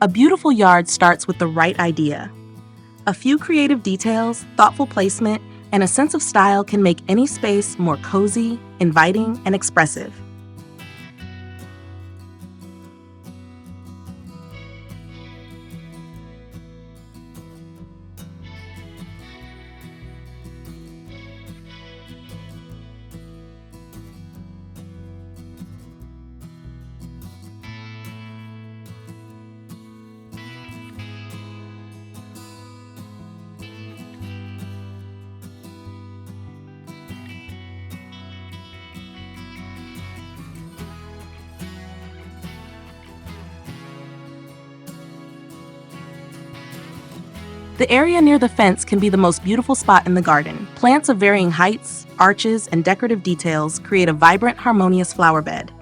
A beautiful yard starts with the right idea. A few creative details, thoughtful placement, and a sense of style can make any space more cozy, inviting, and expressive. The area near the fence can be the most beautiful spot in the garden. Plants of varying heights, arches, and decorative details create a vibrant, harmonious flower bed.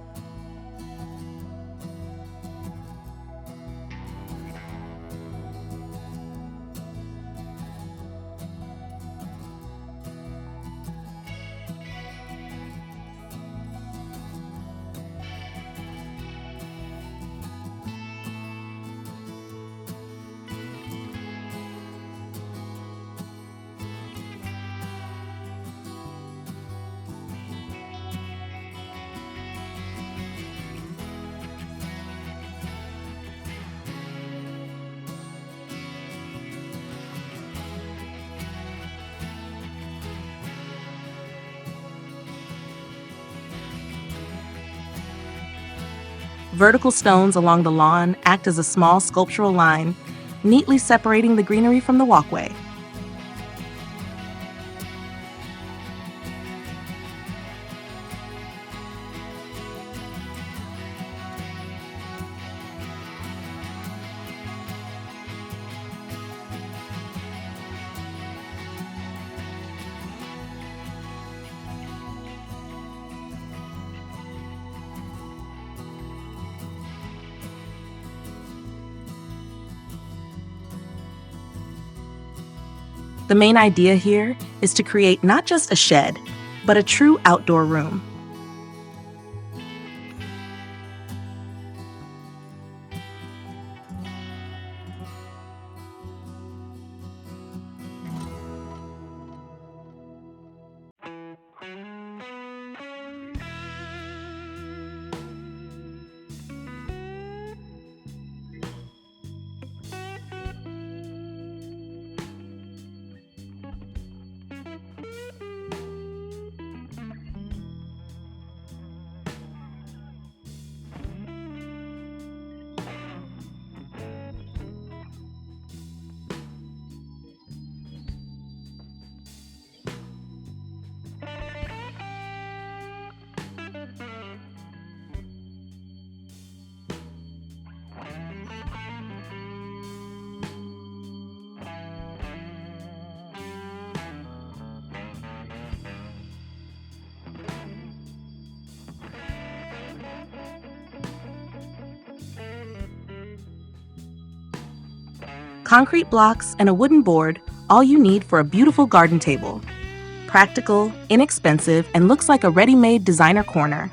Vertical stones along the lawn act as a small sculptural line, neatly separating the greenery from the walkway. The main idea here is to create not just a shed, but a true outdoor room. Concrete blocks and a wooden board, all you need for a beautiful garden table. Practical, inexpensive, and looks like a ready-made designer corner.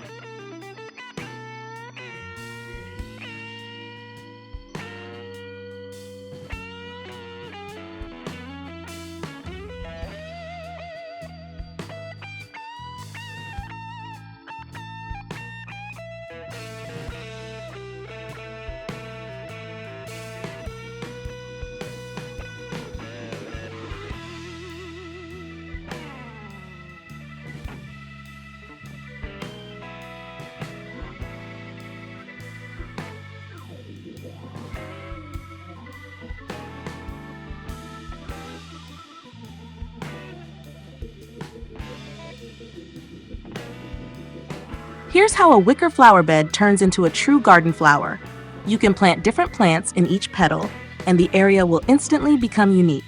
Here's how a wicker flower bed turns into a true garden flower. You can plant different plants in each petal, and the area will instantly become unique.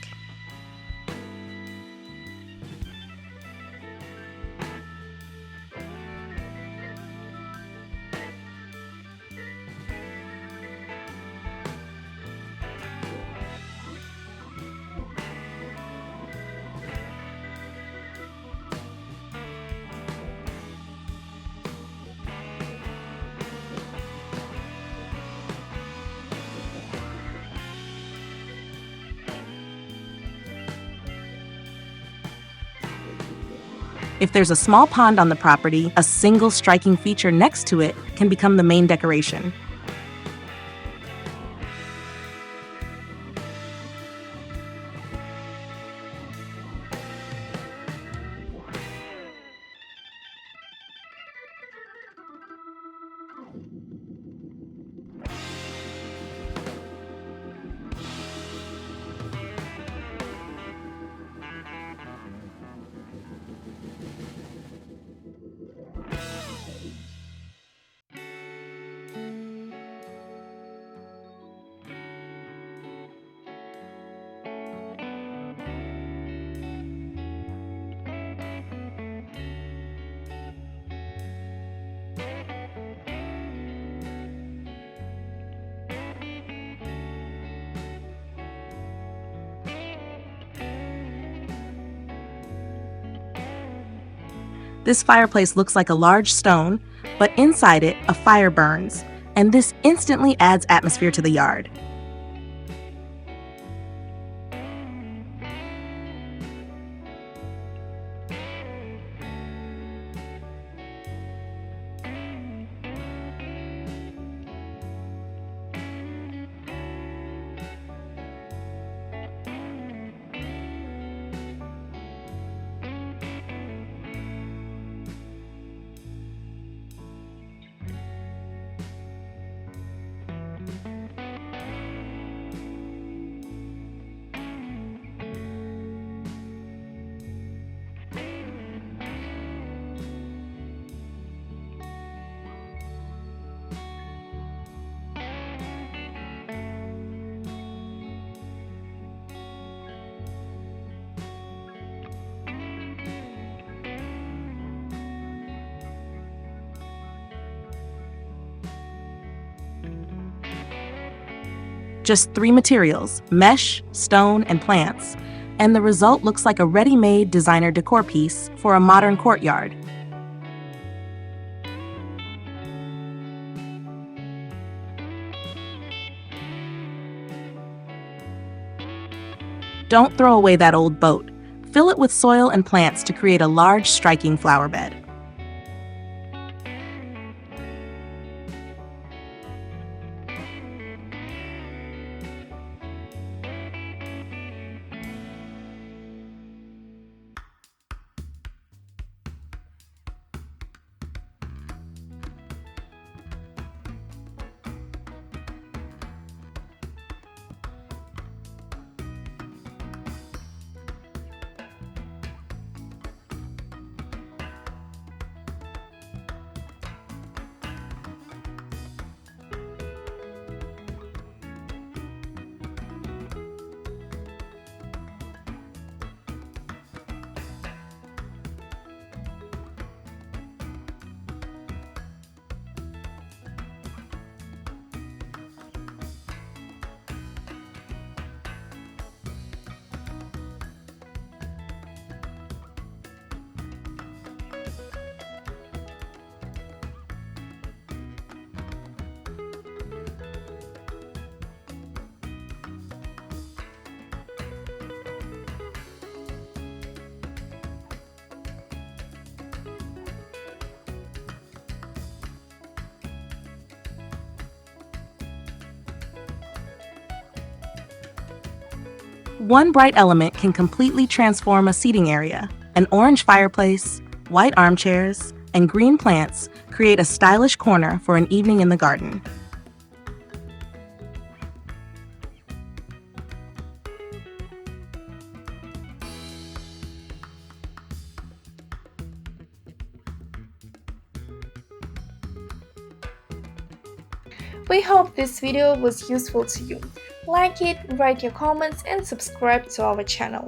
If there's a small pond on the property, a single striking feature next to it can become the main decoration. This fireplace looks like a large stone, but inside it, a fire burns, and this instantly adds atmosphere to the yard. Just 3 materials: mesh, stone, and plants, and the result looks like a ready-made designer decor piece for a modern courtyard. Don't throw away that old boat. Fill it with soil and plants to create a large, striking flower bed. One bright element can completely transform a seating area. An orange fireplace, white armchairs, and green plants create a stylish corner for an evening in the garden. We hope this video was useful to you. Like it, write your comments, and subscribe to our channel.